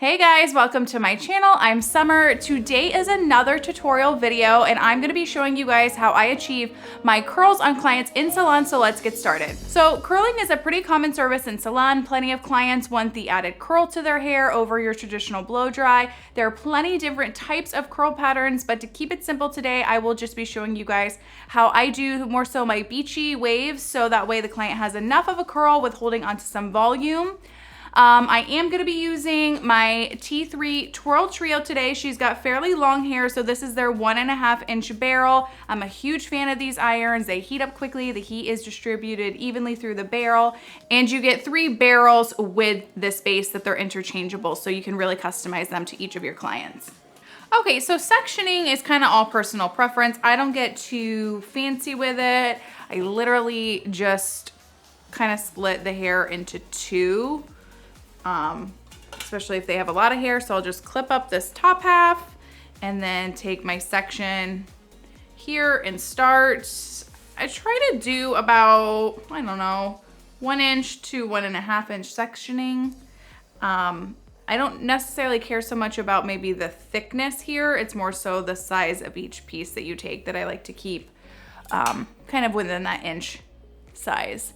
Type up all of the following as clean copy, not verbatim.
Hey guys, welcome to my channel. I'm Summer. Today is another tutorial video and I'm gonna be showing you guys how I achieve my curls on clients in salon, so let's get started. So curling is a pretty common service in salon. Plenty of clients want the added curl to their hair over your traditional blow dry. There are plenty different types of curl patterns, but to keep it simple today, I will just be showing you guys how I do more so my beachy waves, so that way the client has enough of a curl with holding onto some volume. I am going to be using my T3 Twirl Trio today. She's got fairly long hair, so this is their 1.5 inch barrel. I'm a huge fan of these irons. They heat up quickly. The heat is distributed evenly through the barrel, and you get 3 barrels with this base that they're interchangeable, so you can really customize them to each of your clients. Okay, so sectioning is kind of all personal preference. I don't get too fancy with it. I literally just kind of split the hair into 2. Especially if they have a lot of hair. So I'll just clip up this top half and then take my section here and start. I try to do about, I don't know, 1 inch to 1.5 inch sectioning. I don't necessarily care so much about maybe the thickness here. It's more so the size of each piece that you take that I like to keep kind of within that inch size.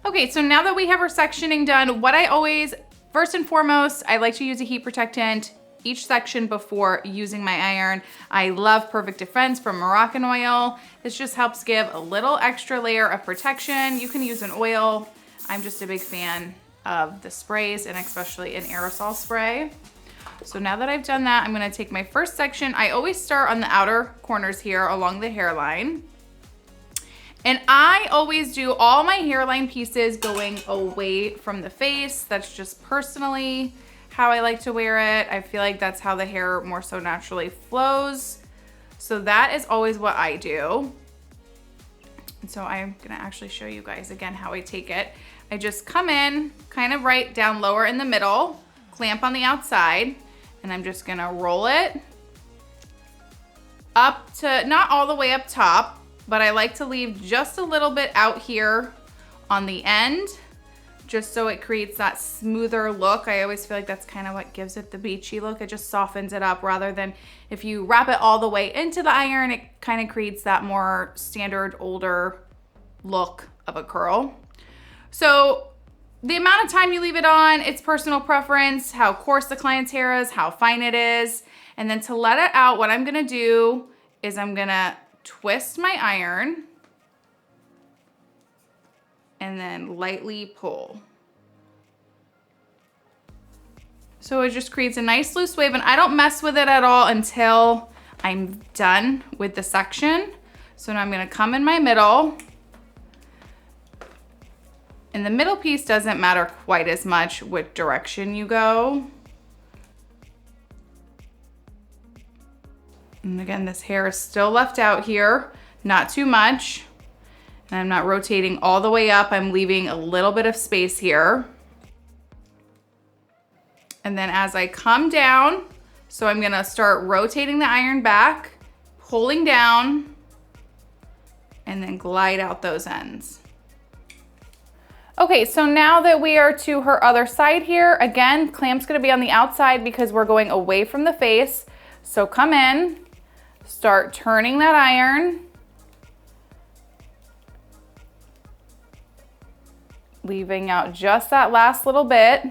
Okay, so now that we have our sectioning done, what I always, first and foremost, I like to use a heat protectant each section before using my iron. I love Perfect Defense from Moroccan oil. This just helps give a little extra layer of protection. You can use an oil. I'm just a big fan of the sprays, and especially an aerosol spray. So now that I've done that, I'm gonna take my first section. I always start on the outer corners here along the hairline. And I always do all my hairline pieces going away from the face. That's just personally how I like to wear it. I feel like that's how the hair more so naturally flows. So that is always what I do. And so I'm gonna actually show you guys again how I take it. I just come in kind of right down lower in the middle, clamp on the outside, and I'm just gonna roll it up to, not all the way up top, but I like to leave just a little bit out here on the end, just so it creates that smoother look. I always feel like that's kind of what gives it the beachy look. It just softens it up, rather than if you wrap it all the way into the iron, it kind of creates that more standard, older look of a curl. So the amount of time you leave it on, it's personal preference, how coarse the client's hair is, how fine it is. And then to let it out, what I'm gonna do is I'm gonna twist my iron and then lightly pull. So it just creates a nice loose wave, and I don't mess with it at all until I'm done with the section. So now I'm gonna come in my middle, and the middle piece doesn't matter quite as much which direction you go. And again, this hair is still left out here, not too much. And I'm not rotating all the way up. I'm leaving a little bit of space here. And then as I come down, so I'm gonna start rotating the iron back, pulling down, and then glide out those ends. Okay, so now that we are to her other side here, again, clamp's gonna be on the outside because we're going away from the face. So come in, start turning that iron, leaving out just that last little bit.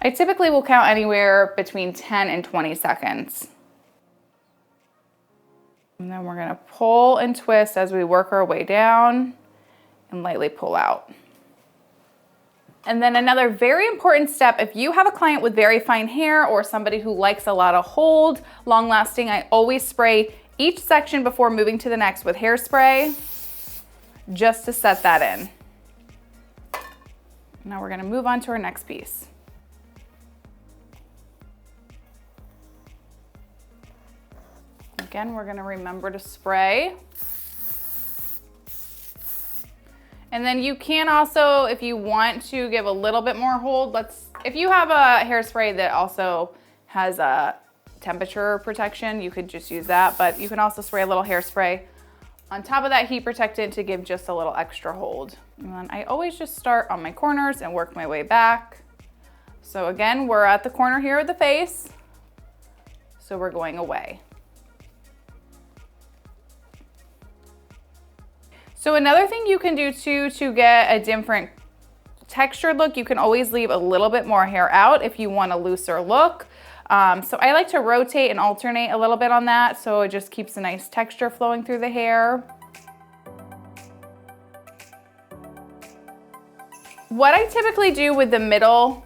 I typically will count anywhere between 10 and 20 seconds. And then we're gonna pull and twist as we work our way down and lightly pull out. And then another very important step, if you have a client with very fine hair or somebody who likes a lot of hold, long lasting, I always spray each section before moving to the next with hairspray, just to set that in. Now we're gonna move on to our next piece. Again, we're gonna remember to spray. And then you can also, if you want to give a little bit more hold, if you have a hairspray that also has a temperature protection, you could just use that, but you can also spray a little hairspray on top of that heat protectant to give just a little extra hold. And then I always just start on my corners and work my way back. So again, we're at the corner here of the face. So we're going away. So another thing you can do too to get a different textured look, you can always leave a little bit more hair out if you want a looser look. So I like to rotate and alternate a little bit on that, so it just keeps a nice texture flowing through the hair. What I typically do with the middle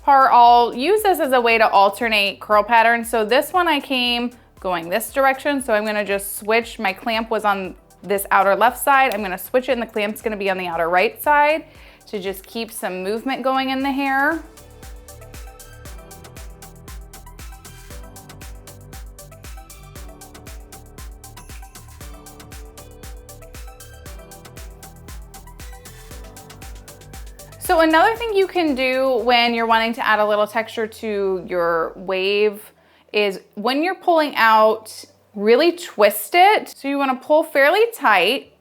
part, I'll use this as a way to alternate curl patterns. So this one I came going this direction, so I'm gonna just switch. My clamp was on this outer left side. I'm gonna switch it and the clamp's gonna be on the outer right side to just keep some movement going in the hair. So another thing you can do when you're wanting to add a little texture to your wave is when you're pulling out, really twist it. So you wanna pull fairly tight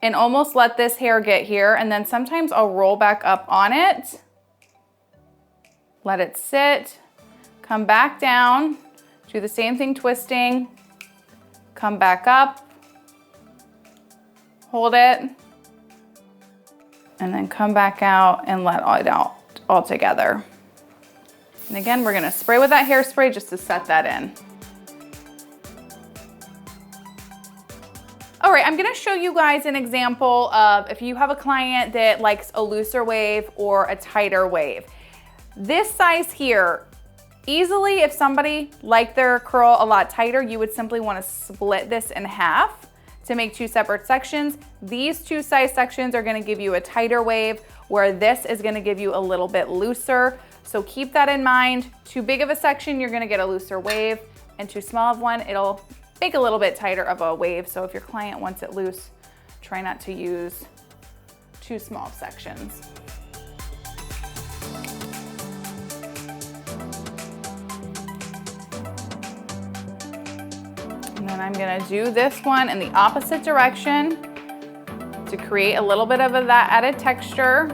and almost let this hair get here, and then sometimes I'll roll back up on it, let it sit, come back down, do the same thing twisting, come back up, hold it, and then come back out and let it out all together. And again, we're gonna spray with that hairspray just to set that in. All right, I'm gonna show you guys an example of if you have a client that likes a looser wave or a tighter wave. This size here, easily if somebody liked their curl a lot tighter, you would simply wanna split this in half to make two separate sections. These two size sections are gonna give you a tighter wave, where this is gonna give you a little bit looser. So keep that in mind. Too big of a section, you're gonna get a looser wave, and too small of one, it'll make a little bit tighter of a wave. So if your client wants it loose, try not to use too small sections. And then I'm gonna do this one in the opposite direction to create a little bit of that added texture.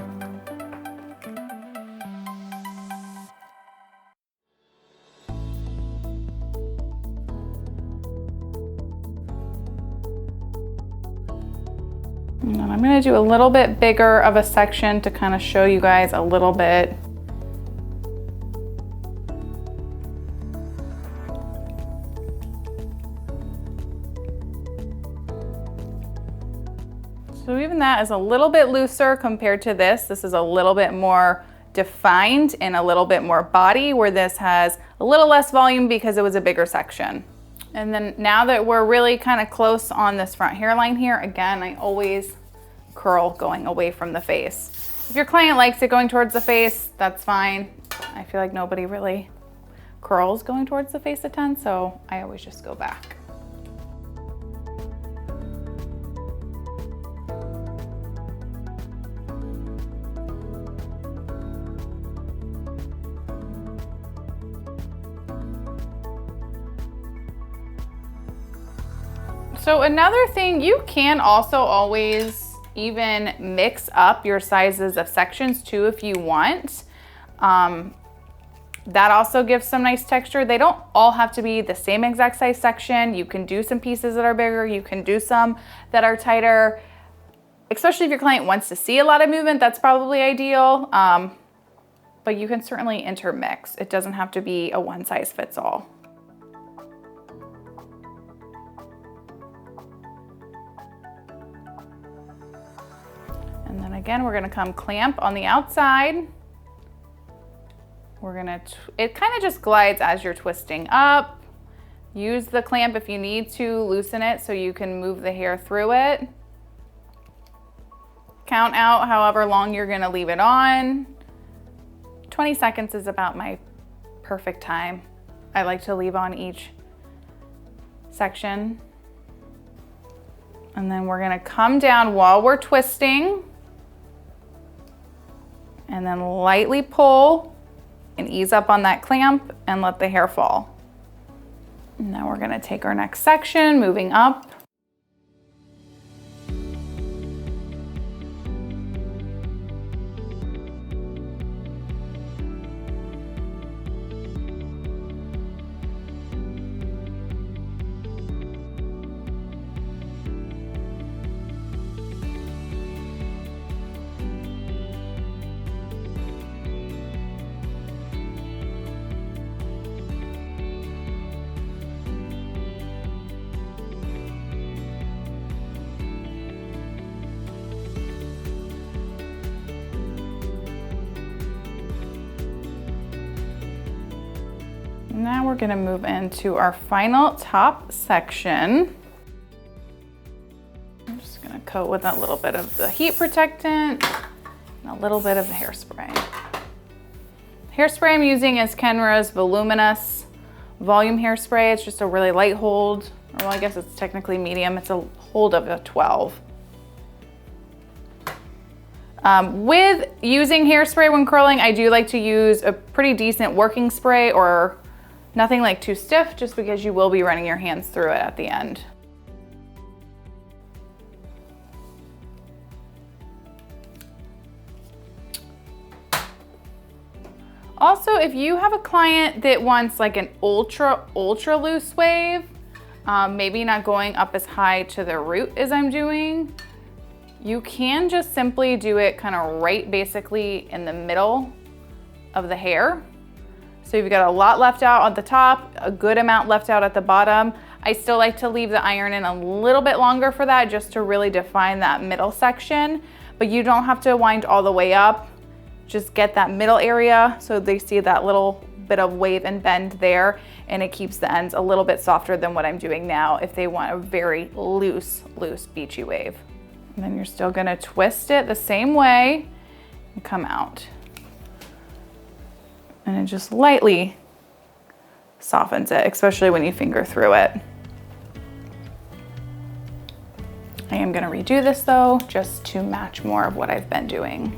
And then I'm gonna do a little bit bigger of a section to kind of show you guys a little bit. So even that is a little bit looser compared to this. This is a little bit more defined and a little bit more body, where this has a little less volume because it was a bigger section. And then now that we're really kind of close on this front hairline here, again, I always curl going away from the face. If your client likes it going towards the face, that's fine. I feel like nobody really curls going towards the face a ton, so I always just go back. So another thing, you can also always even mix up your sizes of sections too if you want. That also gives some nice texture. They don't all have to be the same exact size section. You can do some pieces that are bigger. You can do some that are tighter, especially if your client wants to see a lot of movement. That's probably ideal. But you can certainly intermix. It doesn't have to be a one size fits all. And then again, we're gonna come clamp on the outside. We're gonna, it kind of just glides as you're twisting up. Use the clamp if you need to loosen it so you can move the hair through it. Count out however long you're gonna leave it on. 20 seconds is about my perfect time. I like to leave on each section. And then we're gonna come down while we're twisting and then lightly pull and ease up on that clamp and let the hair fall. And now we're gonna take our next section, moving up. Now we're gonna move into our final top section. I'm just gonna coat with a little bit of the heat protectant and a little bit of the hairspray. Hairspray I'm using is Kenra's Voluminous Volume Hairspray. It's just a really light hold, or well, I guess it's technically medium. It's a hold of a 12. With using hairspray when curling, I do like to use a pretty decent working spray or nothing like too stiff, just because you will be running your hands through it at the end. Also, if you have a client that wants like an ultra loose wave, maybe not going up as high to the root as I'm doing, you can just simply do it kind of right basically in the middle of the hair. So you've got a lot left out at the top, a good amount left out at the bottom. I still like to leave the iron in a little bit longer for that, just to really define that middle section, but you don't have to wind all the way up. Just get that middle area so they see that little bit of wave and bend there, and it keeps the ends a little bit softer than what I'm doing now if they want a very loose beachy wave. And then you're still gonna twist it the same way and come out. And it just lightly softens it, especially when you finger through it. I am gonna redo this though, just to match more of what I've been doing.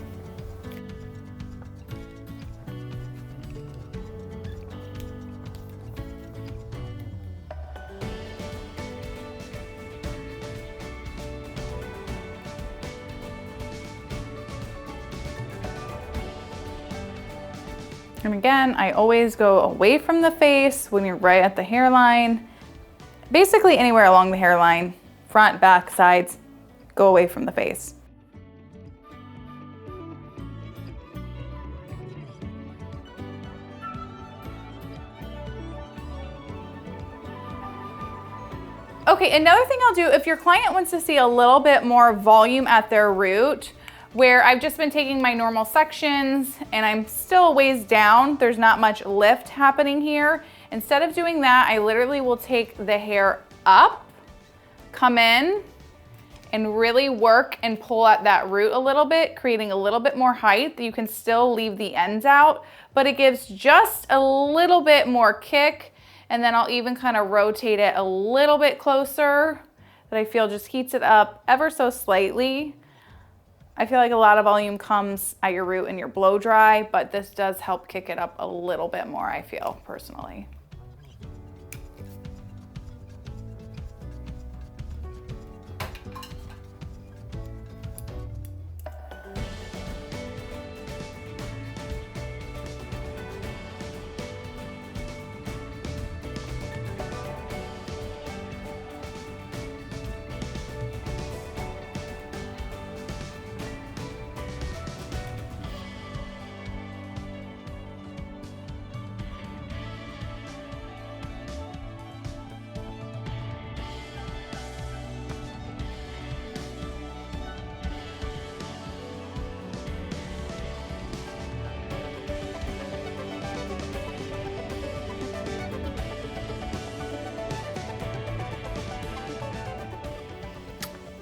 And again, I always go away from the face when you're right at the hairline. Basically anywhere along the hairline, front, back, sides, go away from the face. Okay, another thing I'll do, if your client wants to see a little bit more volume at their root, where I've just been taking my normal sections and I'm still a ways down, there's not much lift happening here. Instead of doing that, I literally will take the hair up, come in, and really work and pull at that root a little bit, creating a little bit more height. You can still leave the ends out, but it gives just a little bit more kick. And then I'll even kind of rotate it a little bit closer, that I feel just heats it up ever so slightly. I feel like a lot of volume comes at your root and your blow dry, but this does help kick it up a little bit more, I feel, personally.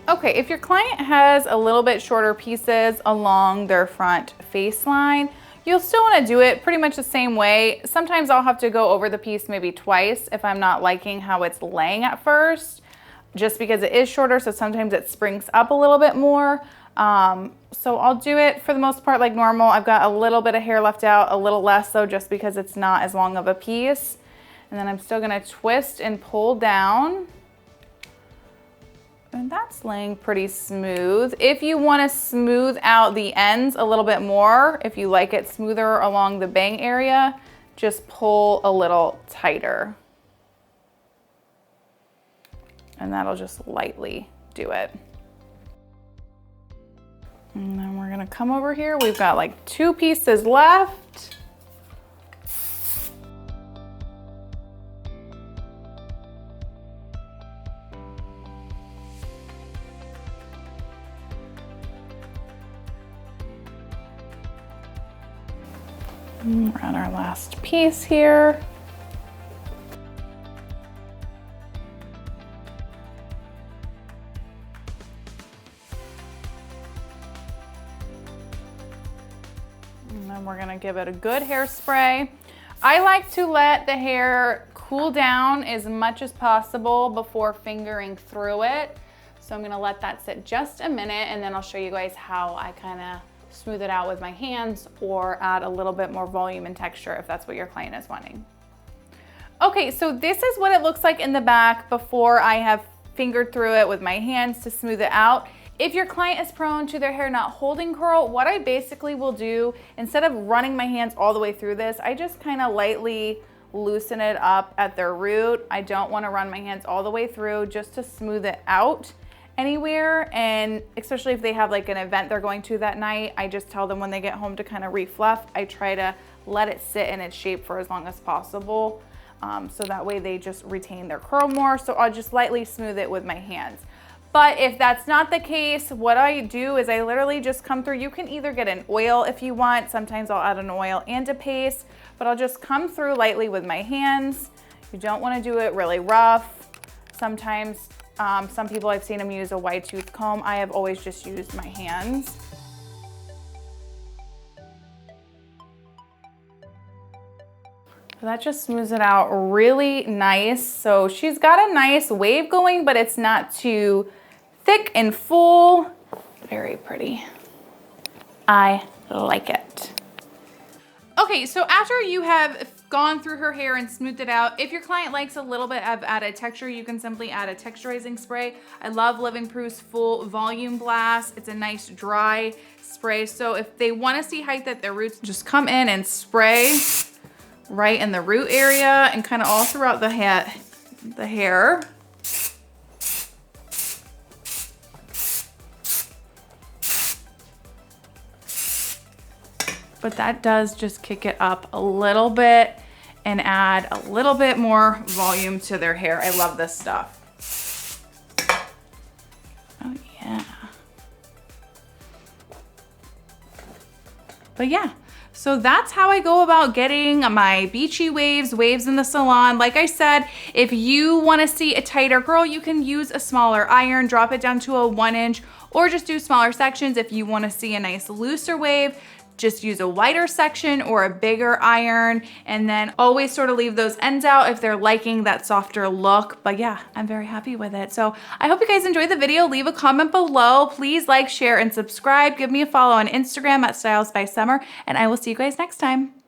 Okay, if your client has a little bit shorter pieces along their front face line, you'll still want to do it pretty much the same way. Sometimes I'll have to go over the piece maybe twice if I'm not liking how it's laying at first, just because it is shorter, so sometimes it springs up a little bit more. So I'll do it for the most part like normal. I've got a little bit of hair left out, a little less though, just because it's not as long of a piece. And then I'm still gonna twist and pull down. And that's laying pretty smooth. If you want to smooth out the ends a little bit more, if you like it smoother along the bang area, just pull a little tighter. And that'll just lightly do it. And then we're gonna come over here. We've got like 2 pieces left. We're on our last piece here. give it a good hairspray. I like to let the hair cool down as much as possible before fingering through it. So I'm gonna let that sit just a minute, and then I'll show you guys how I kinda smooth it out with my hands or add a little bit more volume and texture if that's what your client is wanting. Okay, so this is what it looks like in the back before I have fingered through it with my hands to smooth it out. If your client is prone to their hair not holding curl, what I basically will do, instead of running my hands all the way through this, I just kind of lightly loosen it up at their root. I don't want to run my hands all the way through, just to smooth it out anywhere. And especially if they have like an event they're going to that night, I just tell them when they get home to kind of refluff. I try to let it sit in its shape for as long as possible. So that way they just retain their curl more. So I'll just lightly smooth it with my hands. But if that's not the case, what I do is I literally just come through. You can either get an oil if you want. Sometimes I'll add an oil and a paste, but I'll just come through lightly with my hands. You don't want to do it really rough. Sometimes some people, I've seen them use a wide tooth comb. I have always just used my hands. So that just smooths it out really nice. So she's got a nice wave going, but it's not too thick and full. Very pretty. I like it. Okay, so after you have gone through her hair and smoothed it out, if your client likes a little bit of added texture, you can simply add a texturizing spray. I love Living Proof's full volume blast. It's a nice dry spray. So if they want to see height at their roots, just come in and spray right in the root area and kind of all throughout the hair. But that does just kick it up a little bit and add a little bit more volume to their hair. I love this stuff. Oh yeah. But yeah. So that's how I go about getting my beachy waves in the salon. Like I said, if you want to see a tighter curl, you can use a smaller iron, drop it down to a 1-inch, or just do smaller sections. If you want to see a nice looser wave, just use a wider section or a bigger iron, and then always sort of leave those ends out if they're liking that softer look. But yeah, I'm very happy with it. So I hope you guys enjoyed the video. Leave a comment below. Please like, share, and subscribe. Give me a follow on Instagram at Styles by Summer, and I will see you guys next time.